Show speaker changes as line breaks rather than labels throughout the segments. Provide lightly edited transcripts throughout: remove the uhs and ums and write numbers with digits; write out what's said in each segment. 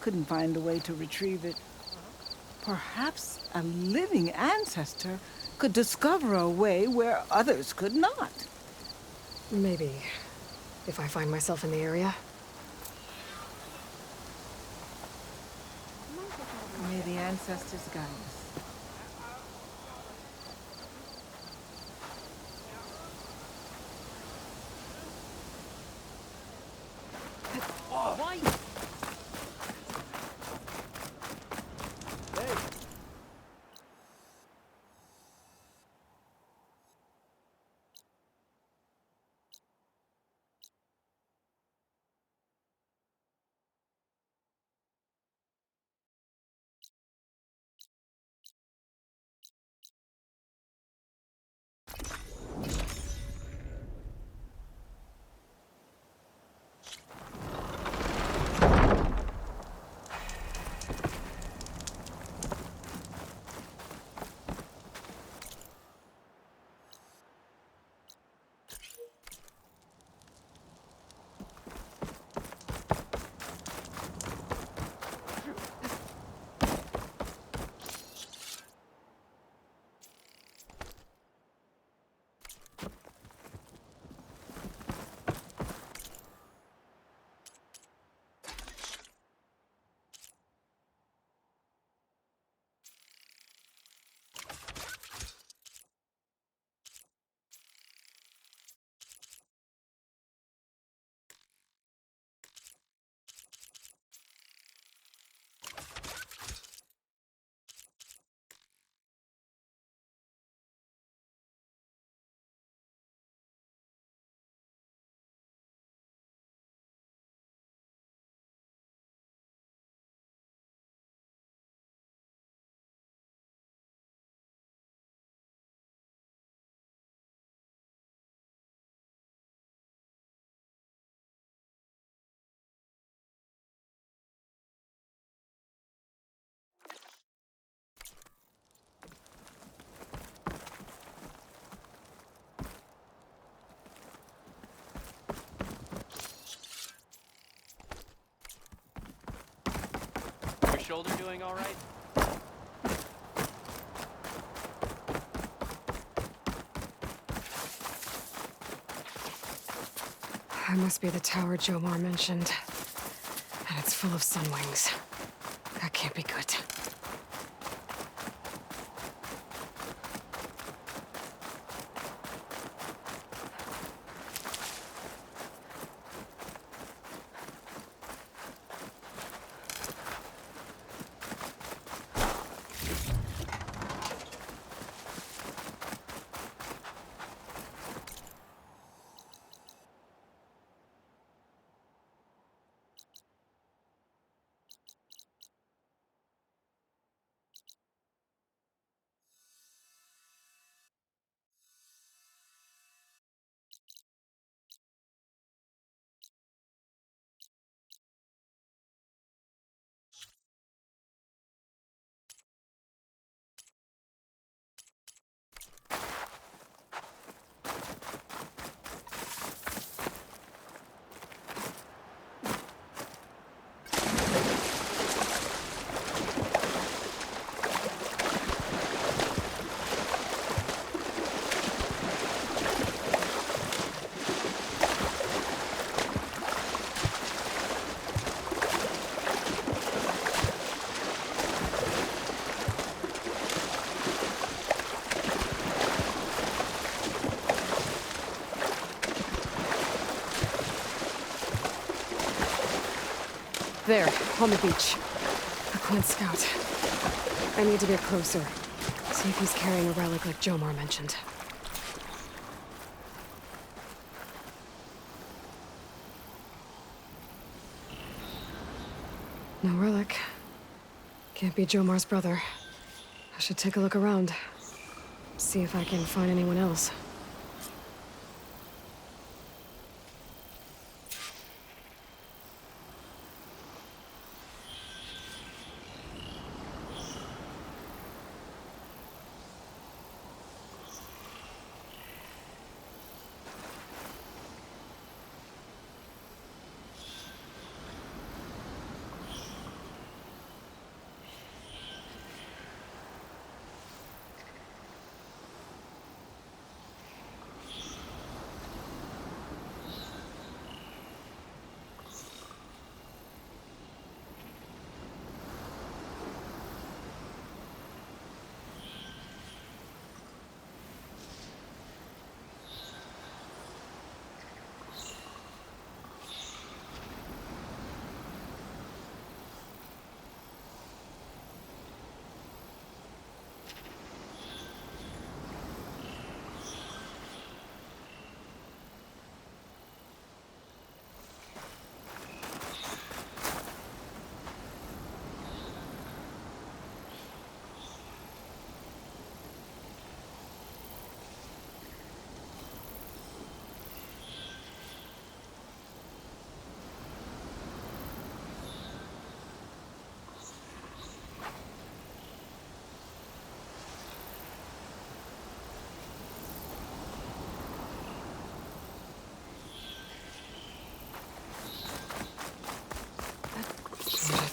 couldn't find a way to retrieve it. Perhaps a living ancestor could discover a way where others could not.
Maybe. If I find myself in the area.
May the ancestors guide us.
Why? Your shoulder doing all right?
That must be the tower Jomar mentioned. And it's full of sunwings. That can't be good. There, on the beach. A Quint scout. I need to get closer. See if he's carrying a relic like Jomar mentioned. No relic. Can't be Jomar's brother. I should take a look around. See if I can find anyone else.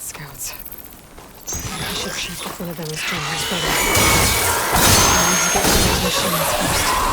Scouts. I should check if one of them is General's brother. I need to get to the machines first.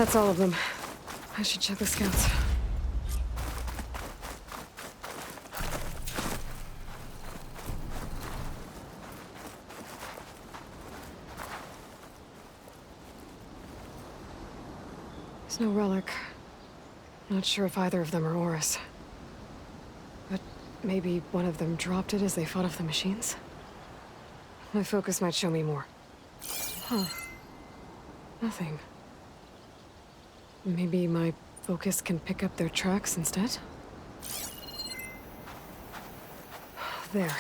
That's all of them. I should check the scouts. There's no relic. Not sure if either of them are Horus. But maybe one of them dropped it as they fought off the machines? My focus might show me more. Huh. Nothing. Maybe my focus can pick up their tracks instead? There.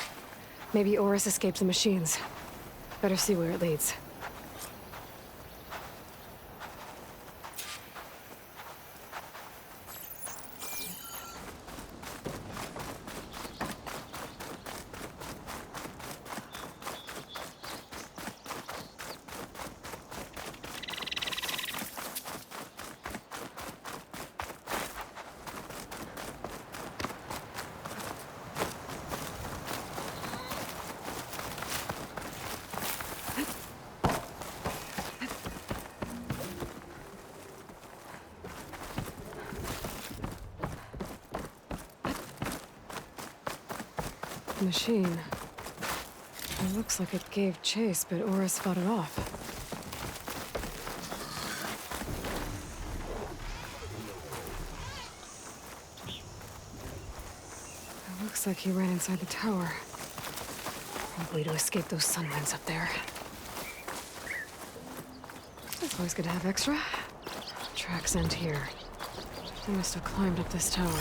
Maybe Oris escaped the machines. Better see where it leads. Machine. It looks like it gave chase, but Oris fought it off. It looks like he ran inside the tower. Probably to escape those sunwinds up there. It's always good to have extra. Tracks end here. They must have climbed up this tower.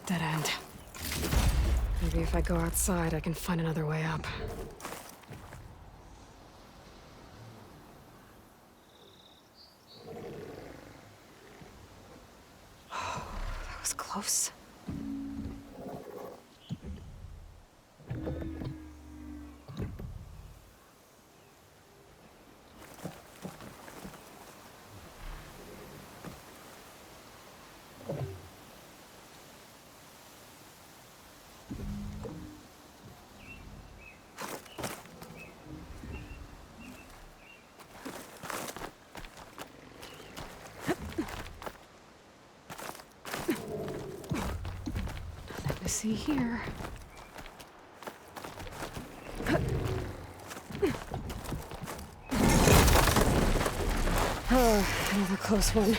Dead end. Maybe if I go outside, I can find another way up. That was close. See here. Oh, another close one.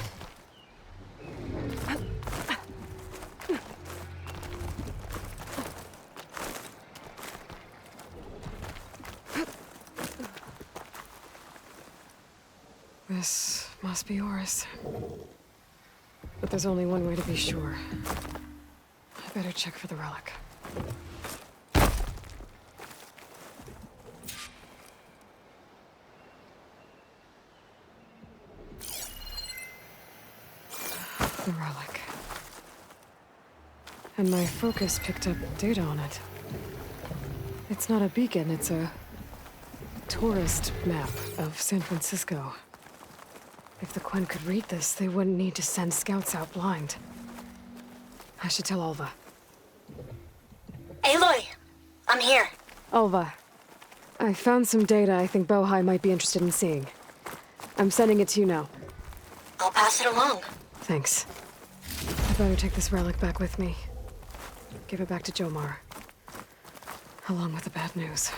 This must be Oris. But there's only one way to be sure. I better check for the relic. The relic. And my focus picked up data on it. It's not a beacon, it's a tourist map of San Francisco. If the Quen could read this, they wouldn't need to send scouts out blind. I should tell Alva.
Aloy! I'm here.
Alva, I found some data I think Bohai might be interested in seeing. I'm sending it to you now.
I'll pass it along.
Thanks. I better take this relic back with me. Give it back to Jomar. Along with the bad news.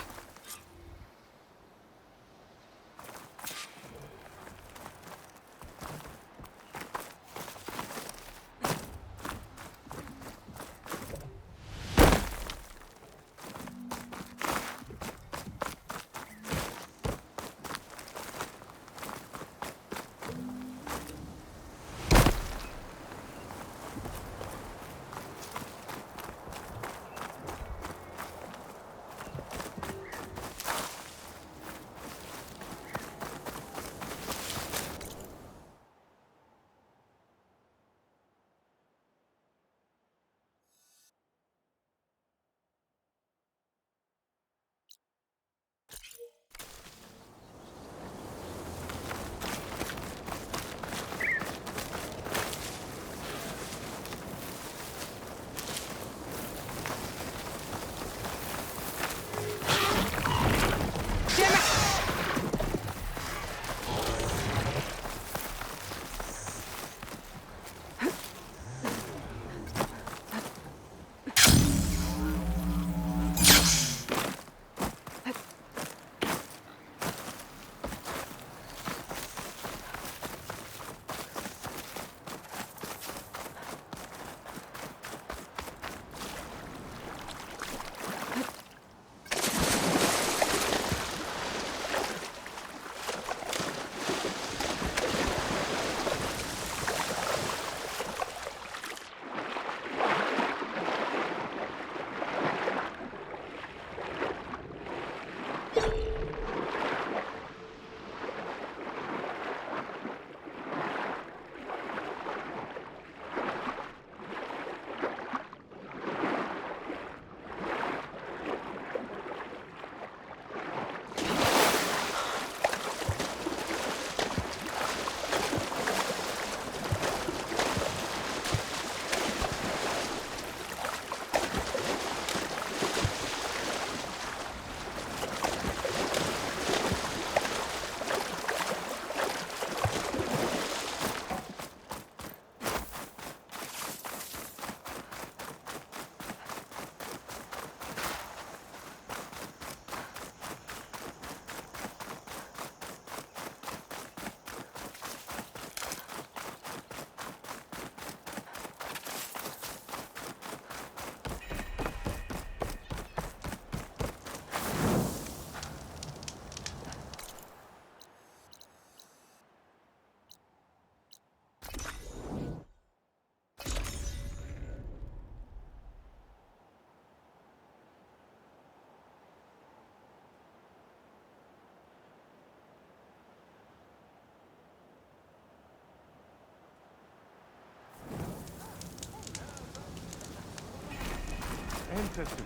Ancestor,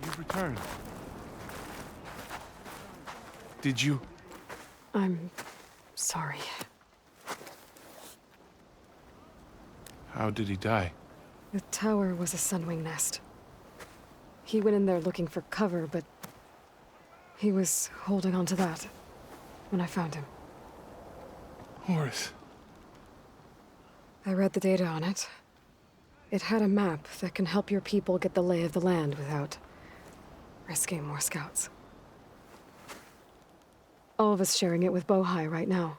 you've returned. Did you?
I'm sorry.
How did he die?
The tower was a sunwing nest. He went in there looking for cover, but he was holding on to that when I found him.
Horace.
I read the data on it. It had a map that can help your people get the lay of the land without risking more scouts. All of us sharing it with Bohai right now.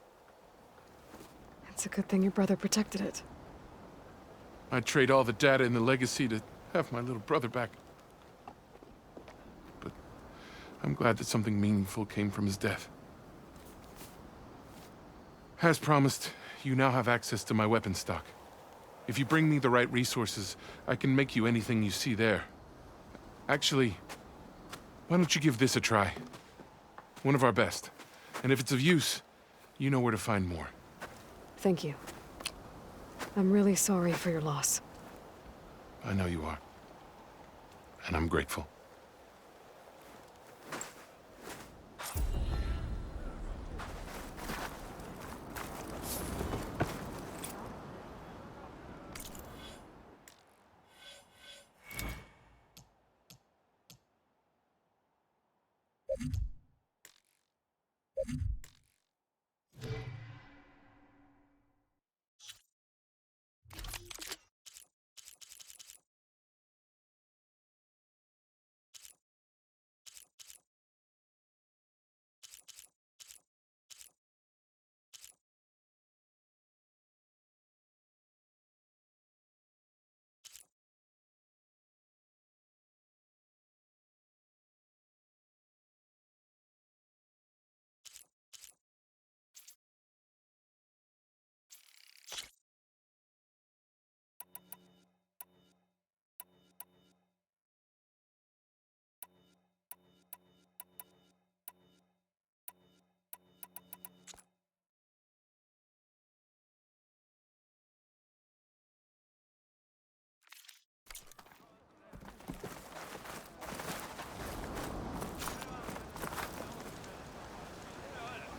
It's a good thing your brother protected it.
I'd trade all the data in the legacy to have my little brother back. But I'm glad that something meaningful came from his death. As promised, you now have access to my weapon stock. If you bring me the right resources, I can make you anything you see there. Actually, why don't you give this a try? One of our best. And if it's of use, you know where to find more.
Thank you. I'm really sorry for your loss.
I know you are. And I'm grateful.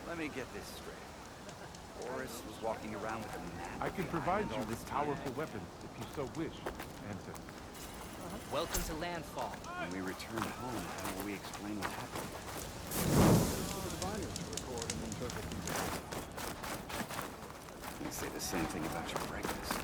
Let me get this straight. Horace was walking around with a map.
I can provide you
all
with
this
powerful weapons if you so wish, Ancestor.
Welcome to Landfall.
When we return home, how will we explain what happened? You say the same thing about your breakfast.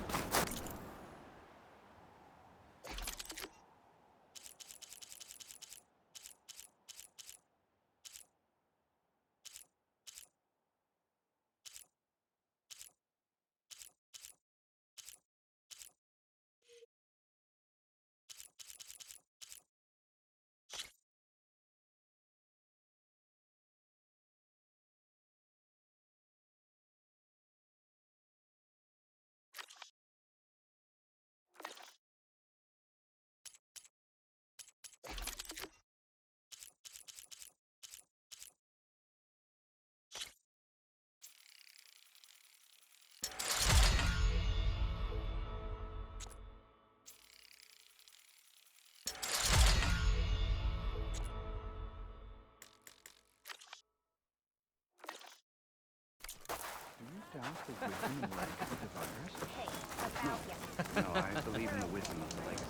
No, I believe in the wisdom of the legacy.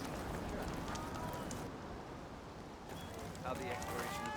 How the exploration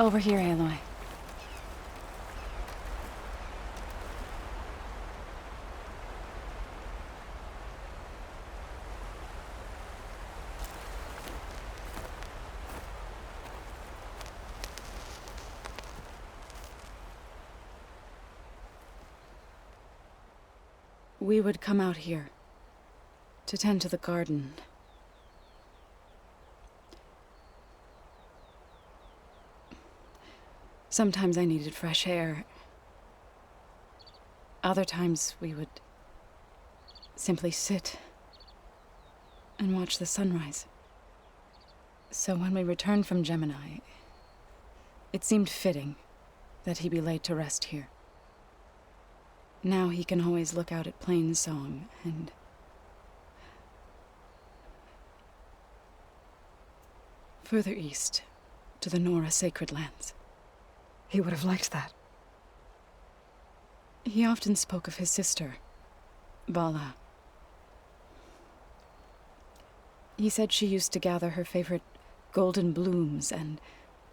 Over here, Aloy. We would come out here to tend to the garden. Sometimes I needed fresh air. Other times we would simply sit and watch the sunrise. So when we returned from Gemini, it seemed fitting that he be laid to rest here. Now he can always look out at Plainsong and further east to the Nora Sacred Lands.
He would have liked that.
He often spoke of his sister, Bala. He said she used to gather her favorite golden blooms and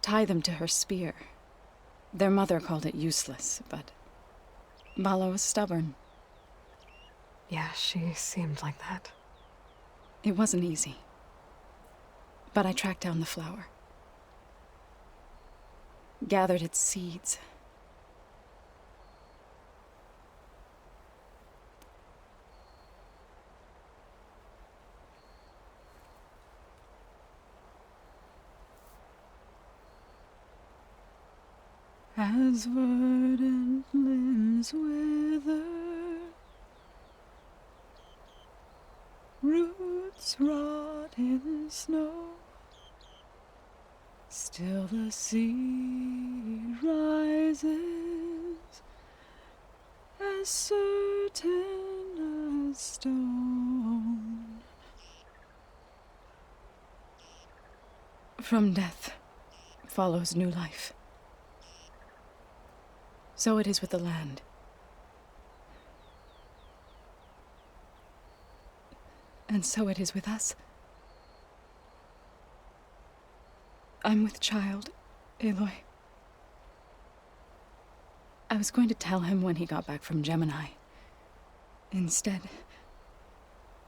tie them to her spear. Their mother called it useless, but Bala was stubborn.
Yeah, she seemed like that.
It wasn't easy. But I tracked down the flower. Gathered its seeds. As verdant limbs wither, roots rot in snow, still the sea rises, as certain as stone. From death follows new life. So it is with the land. And so it is with us. I'm with child, Aloy. I was going to tell him when he got back from Gemini. Instead,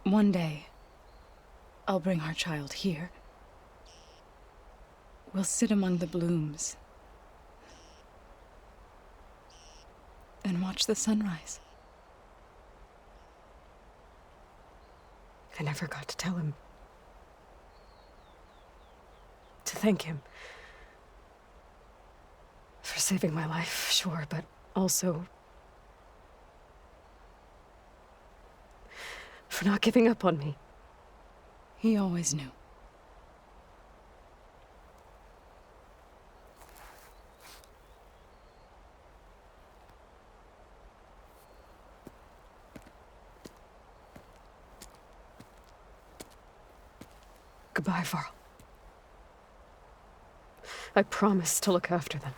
one day, I'll bring our child here. We'll sit among the blooms and watch the sunrise.
I never got to tell him. To thank him. For saving my life, sure, but also for not giving up on me.
He always knew.
Goodbye, Varl. I promise to look after them.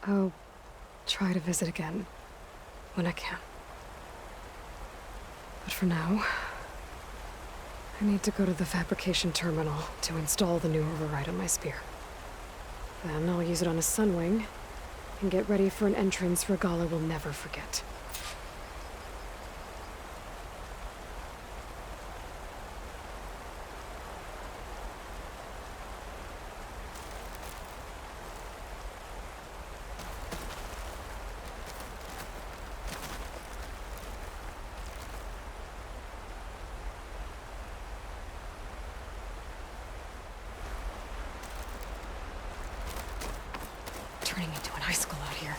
I'll try to visit again when I can. But for now, I need to go to the fabrication terminal to install the new override on my spear. Then I'll use it on a Sunwing, and get ready for an entrance Regalla will never forget. Turning into an icicle out here.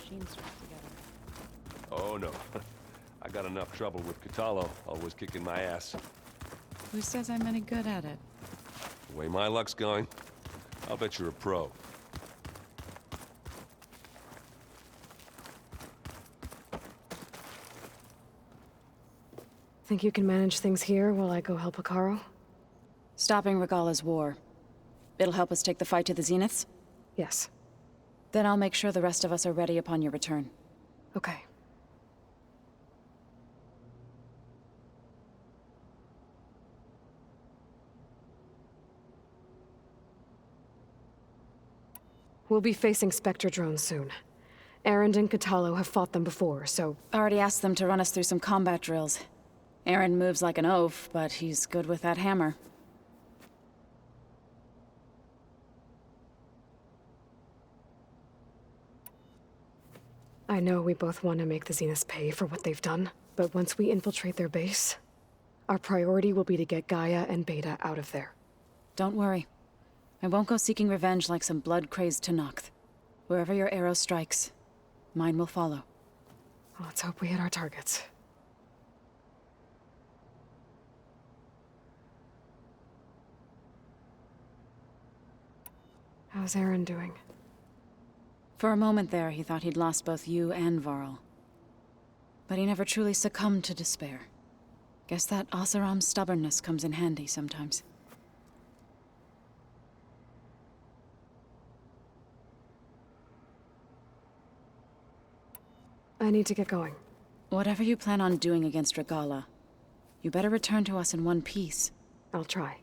machine strap together.
Oh no. I got enough trouble with Katalo, always kicking my ass.
Who says I'm any good at it?
The way my luck's going, I'll bet you're a pro.
Think you can manage things here while I go help Hekarro?
Stopping Regala's war. It'll help us take the fight to the Zeniths?
Yes.
Then I'll make sure the rest of us are ready upon your return.
Okay. We'll be facing Spectre drones soon. Erend and Katalo have fought them before, so...
Already asked them to run us through some combat drills. Aaron moves like an oaf, but he's good with that hammer.
I know we both want to make the Zeniths pay for what they've done, but once we infiltrate their base, our priority will be to get Gaia and Beta out of there.
Don't worry. I won't go seeking revenge like some blood-crazed Tenakth. Wherever your arrow strikes, mine will follow.
Let's hope we hit our targets. How's Aaron doing?
For a moment there, he thought he'd lost both you and Varl. But he never truly succumbed to despair. Guess that Oseram's stubbornness comes in handy sometimes.
I need to get going.
Whatever you plan on doing against Regala, you better return to us in one piece.
I'll try.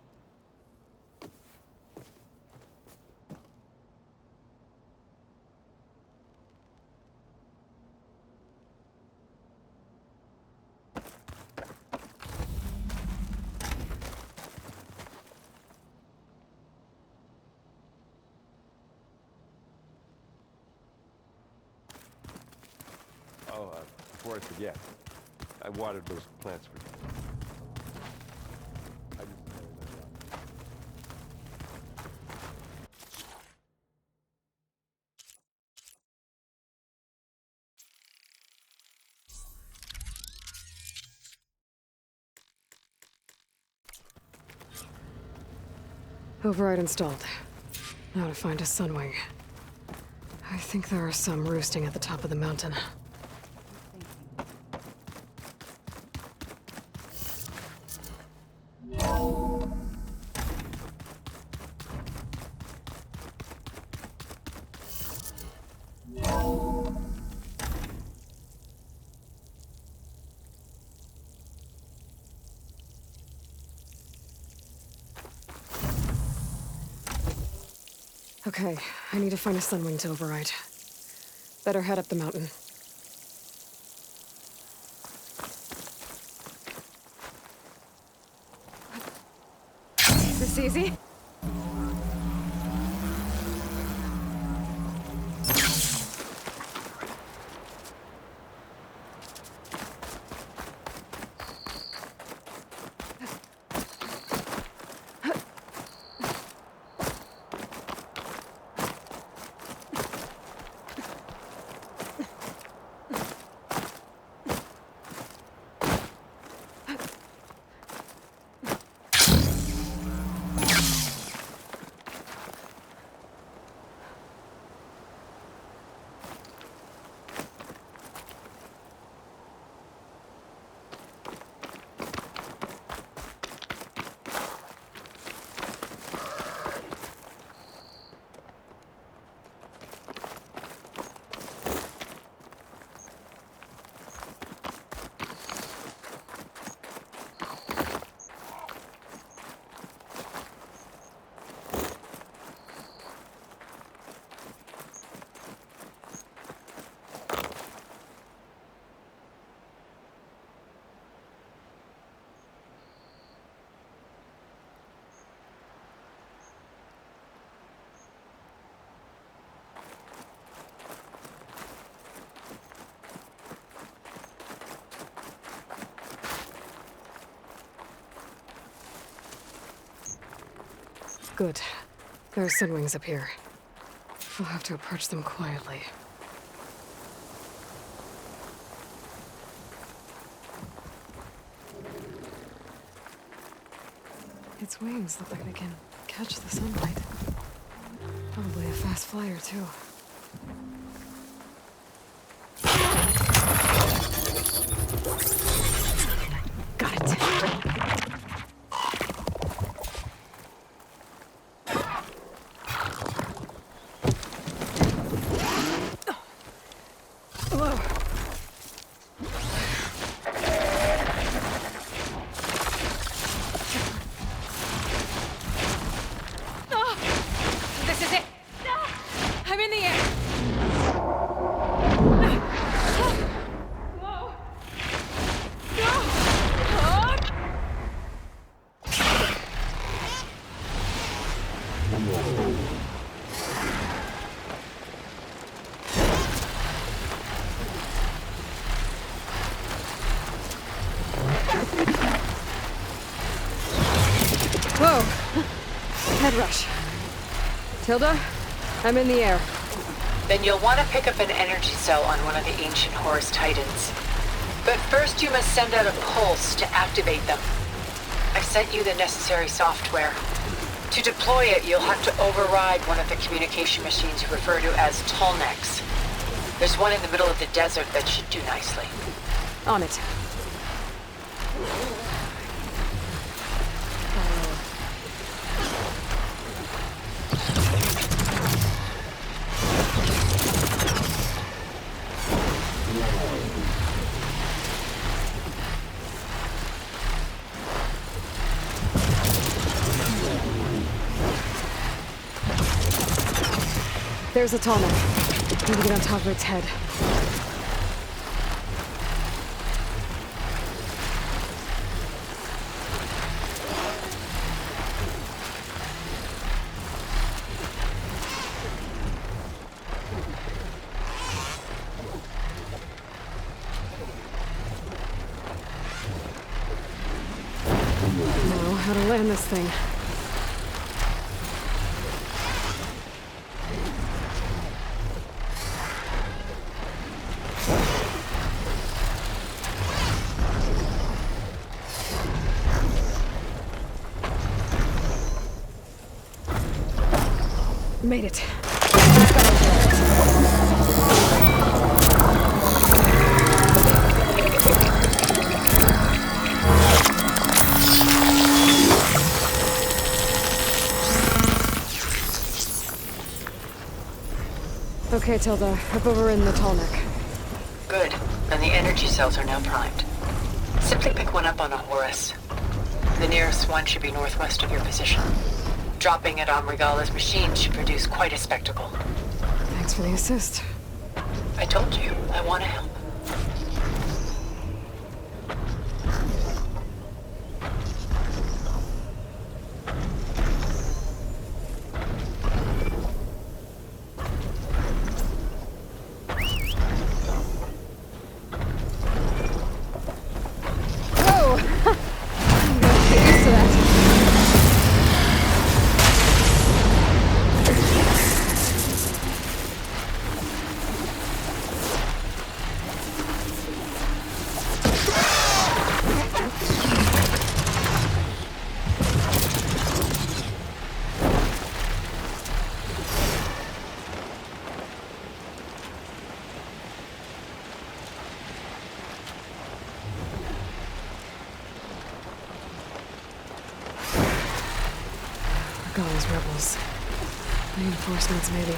Oh, before I forget, I watered those plants for you. I just...
Override installed. Now to find a Sunwing. I think there are some roosting at the top of the mountain. Okay, I need to find a Sunwing to override. Better head up the mountain. This easy? Good. There are Sunwings up here. We'll have to approach them quietly. Its wings look like they can catch the sunlight. Probably a fast flyer, too. Got it. Whoa.
This is it! I'm in the air! Whoa!
Whoa! Head rush. Tilda, I'm in the air.
Then you'll want to pick up an energy cell on one of the ancient Horus Titans. But first you must send out a pulse to activate them. I've sent you the necessary software. To deploy it, you'll have to override one of the communication machines you refer to as Tolnecs. There's one in the middle of the desert that should do nicely.
On it. There's a Tolnec. Need to get on top of its head. Know how to land this thing. Made it. Okay, Tilda. Up over in the Tolnec.
Good. And the energy cells are now primed. Simply pick one up on a Horus. The nearest one should be northwest of your position. Dropping it on Regala's machine should produce quite a spectacle.
Thanks for the assist.
I told you, I want to help.
Whoa! I'm gonna get used to that. Regala's rebels. Reinforcements, maybe.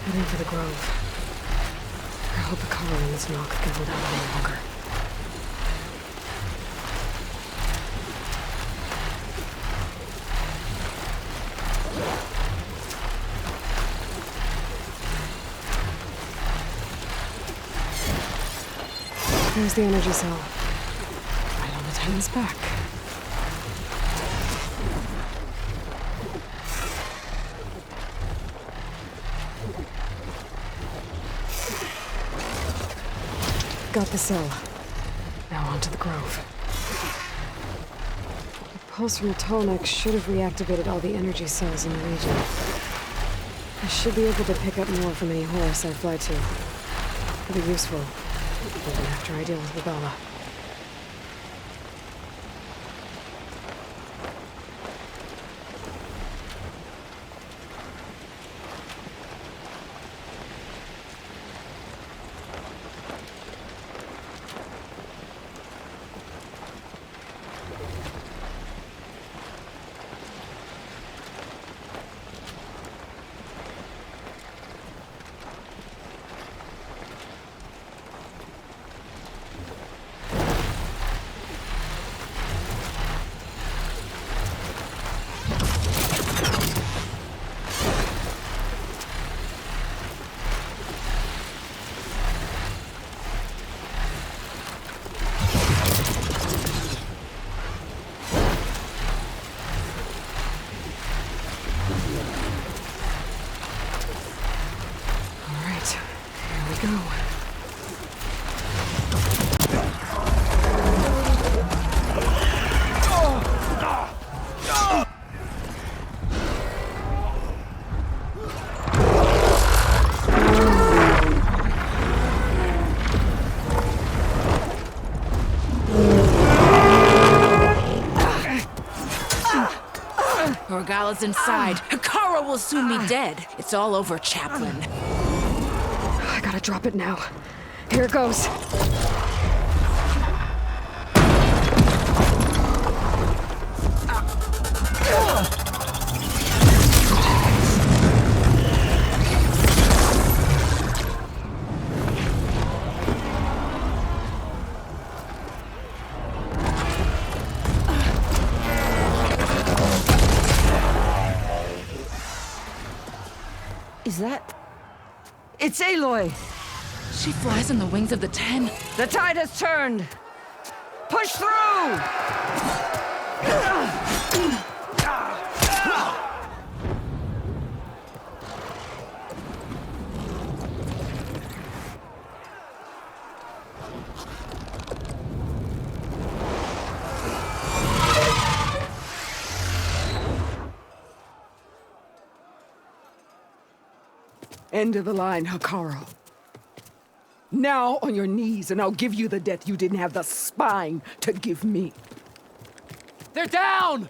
Heading for the Grove. I hope Akara and this knock can hold out any longer. There's the energy cell. Right on the Titan's back. Got the cell. Now on to the Grove. The pulse from the Tolnec should have reactivated all the energy cells in the region. I should be able to pick up more from any Horus I fly to. It'll be useful, even after I deal with Regala.
Orgala's inside. Hikaru will soon be dead. It's all over, Chaplain.
I gotta drop it now. Here it goes.
Is that... It's Aloy! She flies on the wings of the Ten. The tide has turned! Push through!
End of the line, Hikaru. Now on your knees, and I'll give you the death you didn't have the spine to give me.
They're down!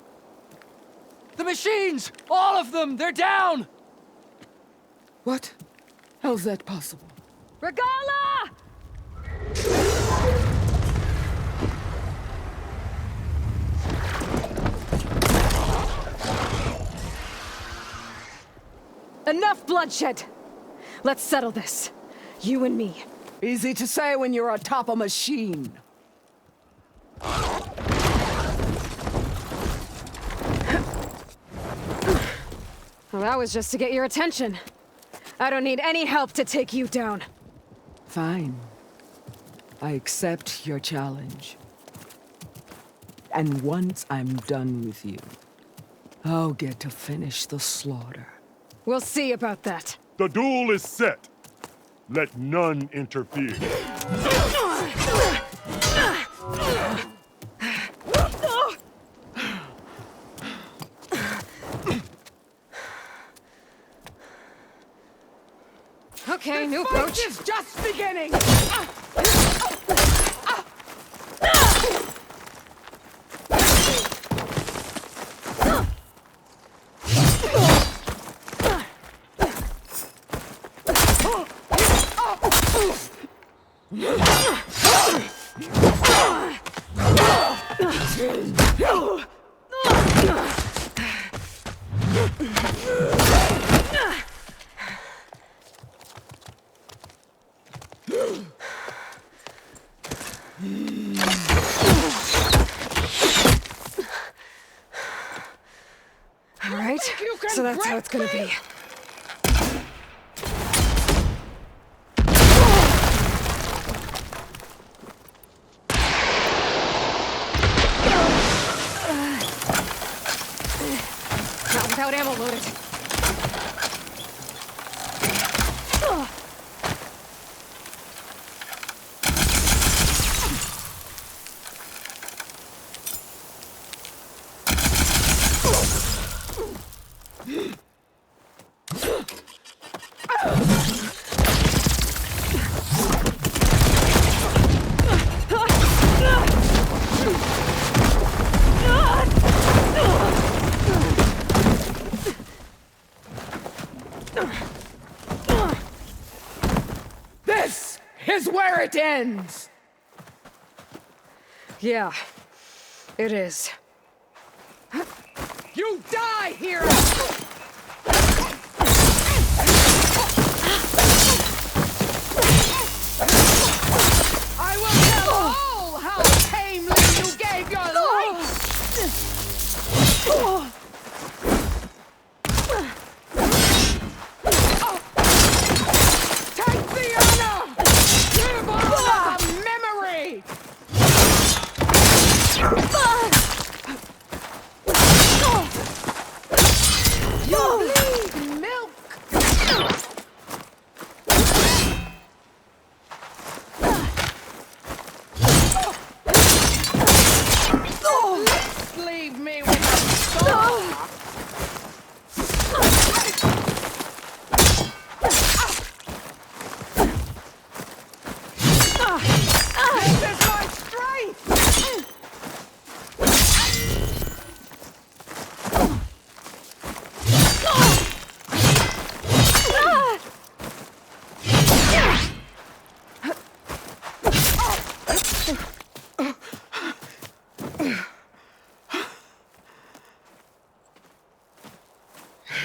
The machines! All of them! They're down!
What? How's that possible?
Regala! Enough bloodshed! Let's settle this. You and me.
Easy to say when you're atop a machine.
Well, that was just to get your attention. I don't need any help to take you down.
Fine. I accept your challenge. And once I'm done with you, I'll get to finish the slaughter.
We'll see about that.
The duel is set. Let none interfere.
Okay, new approach.
It's just beginning!
All right, so that's how it's gonna be. Not without ammo loaded.
This is where it ends!
Yeah, it is.
You die here! I will tell all how tamely you gave your life! Take the honor! Give all the memory!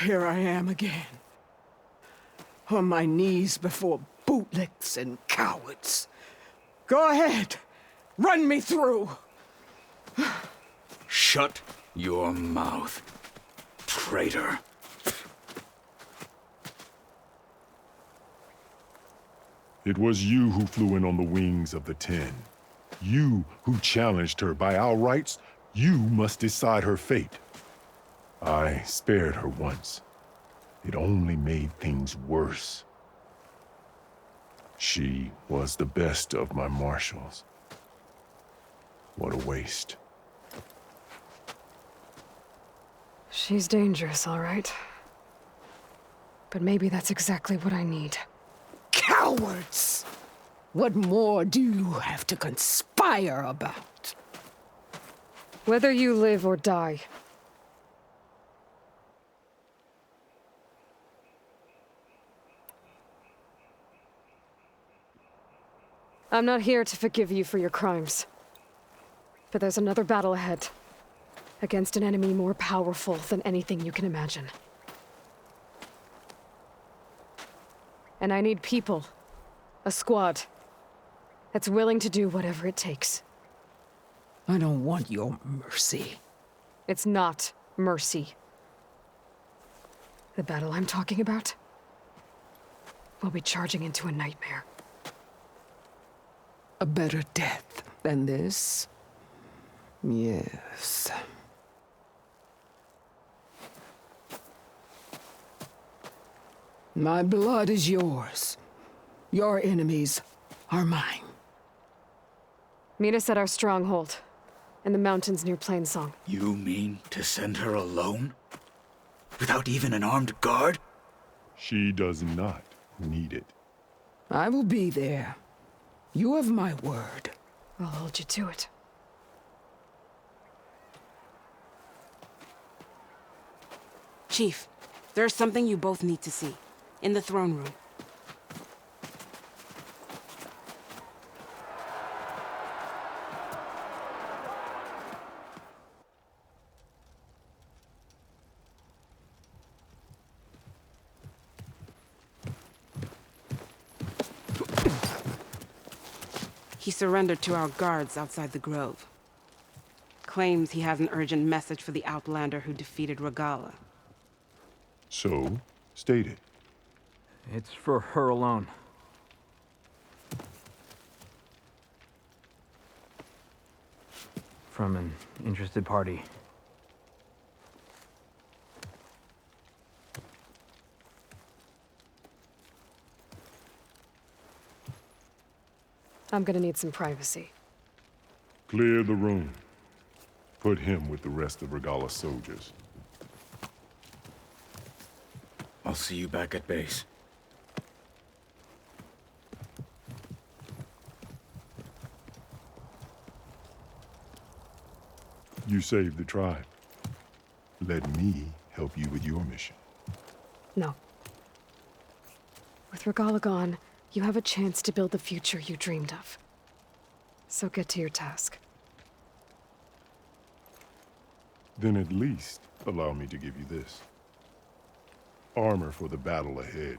Here I am again. On my knees before bootlicks and cowards. Go ahead. Run me through.
Shut your mouth, traitor.
It was you who flew in on the wings of the 10. You who challenged her. By our rights, you must decide her fate. I spared her once. It only made things worse. She was the best of my marshals. What a waste.
She's dangerous, all right. But maybe that's exactly what I need.
Cowards! What more do you have to conspire about?
Whether you live or die. I'm not here to forgive you for your crimes. But there's another battle ahead. Against an enemy more powerful than anything you can imagine. And I need people. A squad. That's willing to do whatever it takes.
I don't want your mercy.
It's not mercy. The battle I'm talking about will be charging into a nightmare.
A better death than this? Yes. My blood is yours. Your enemies are mine.
Meet us at our stronghold, in the mountains near Plainsong.
You mean to send her alone? Without even an armed guard?
She does not need it.
I will be there. You have my word.
I'll hold you to it.
Chief, there's something you both need to see. In the throne room. He surrendered to our guards outside the grove. Claims he has an urgent message for the Outlander who defeated Regalla.
So, state it.
It's for her alone. From an interested party.
I'm gonna need some privacy.
Clear the room. Put him with the rest of Regalla's soldiers.
I'll see you back at base.
You saved the tribe. Let me help you with your mission.
No. With Regalla gone, you have a chance to build the future you dreamed of. So get to your task.
Then at least allow me to give you this. Armor for the battle ahead.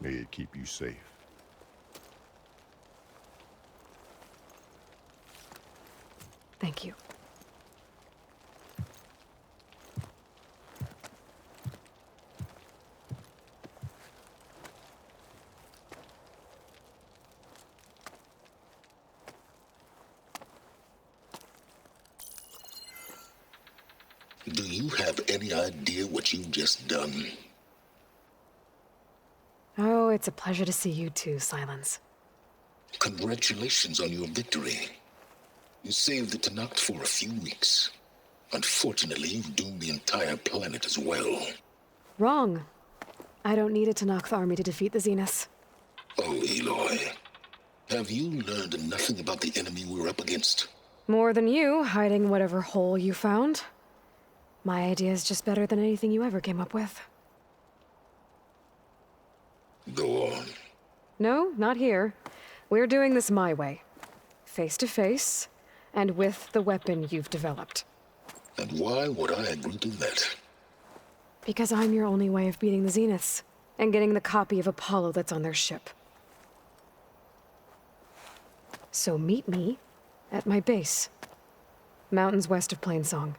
May it keep you safe.
Thank you.
Do you have any idea what you've just done?
Oh, it's a pleasure to see you too, Silence.
Congratulations on your victory. You saved the Tenakth for a few weeks. Unfortunately, you've doomed the entire planet as well.
Wrong. I don't need a Tenakth army to defeat the Zeniths.
Oh, Aloy. Have you learned nothing about the enemy we're up against?
More than you, hiding whatever hole you found. My idea is just better than anything you ever came up with.
Go on.
No, not here. We're doing this my way. Face to face, and with the weapon you've developed.
And why would I agree to that?
Because I'm your only way of beating the Zeniths, and getting the copy of Apollo that's on their ship. So meet me at my base. Mountains west of Plainsong.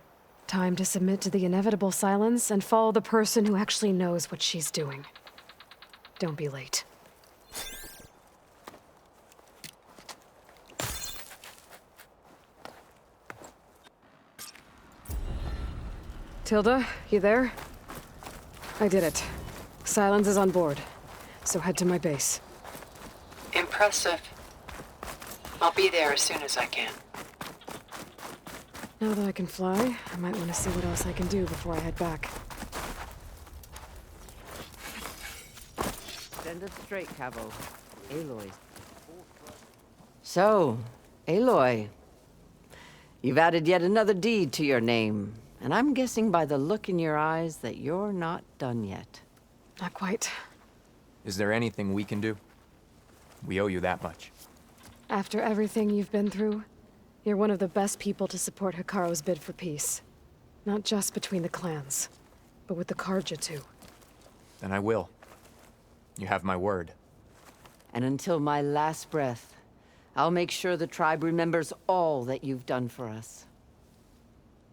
Time to submit to the inevitable silence and follow the person who actually knows what she's doing. Don't be late. Tilda, you there? I did it. Silence is on board, so head to my base.
Impressive. I'll be there as soon as I can.
Now that I can fly, I might want to see what else I can do before I head back.
Send it straight, Cavo. Aloy. So, Aloy. You've added yet another deed to your name, and I'm guessing by the look in your eyes that you're not done yet.
Not quite.
Is there anything we can do? We owe you that much.
After everything you've been through, you're one of the best people to support Hikaru's bid for peace. Not just between the clans, but with the Carja too.
Then I will. You have my word.
And until my last breath, I'll make sure the tribe remembers all that you've done for us.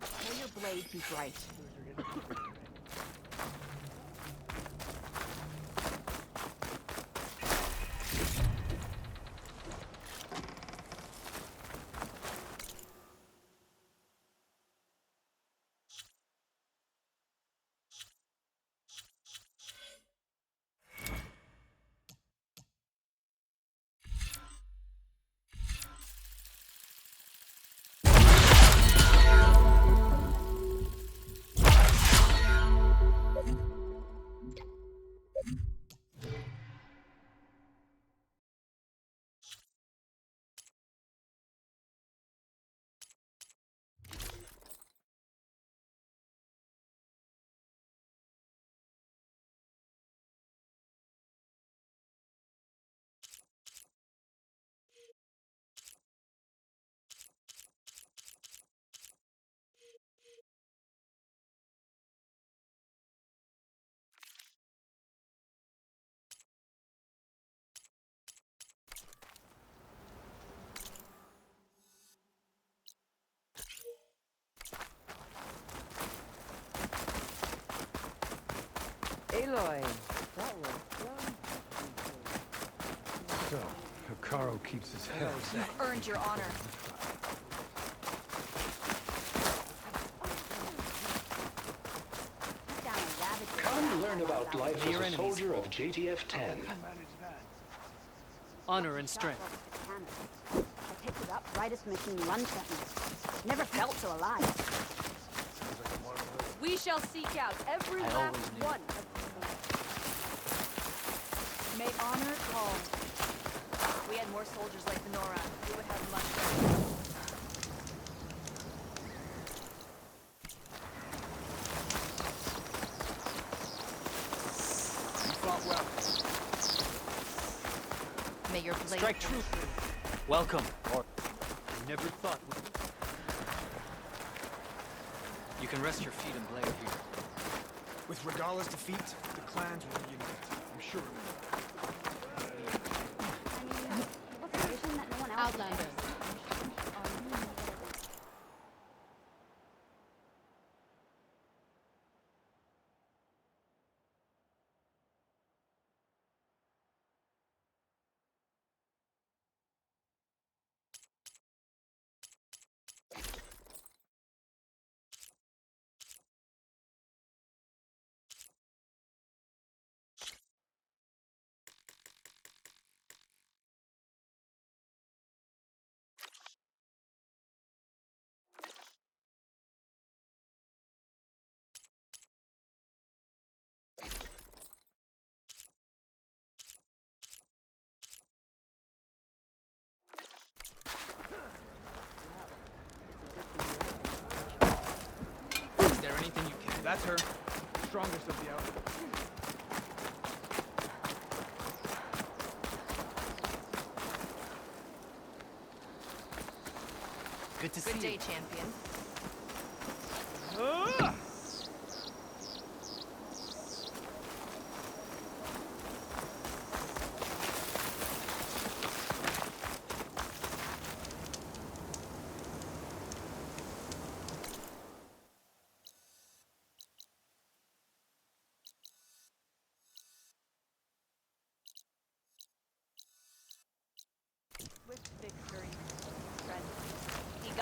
May your blade be bright.
Aloy, that was done.
So, Hikaru keeps his head.
You've earned your honor.
Come learn about life as a soldier of JTF-10.
Honor and strength.
I picked it up right as machine run sentence. Never felt so alive. We shall seek out every last one of them. May honor call. If we had more soldiers like Nora, we would have much better.
You fought well.
May your blade
Strike true. Welcome. Never thought. You can rest your feet and blade here.
With Regalla's defeat, the clans will reunite. I'm sure of it.
Outlanders.
Is there anything you can?
That's her. Strongest of the outfit.
Good to see you.
Good day, champion.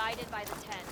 guided by the Ten.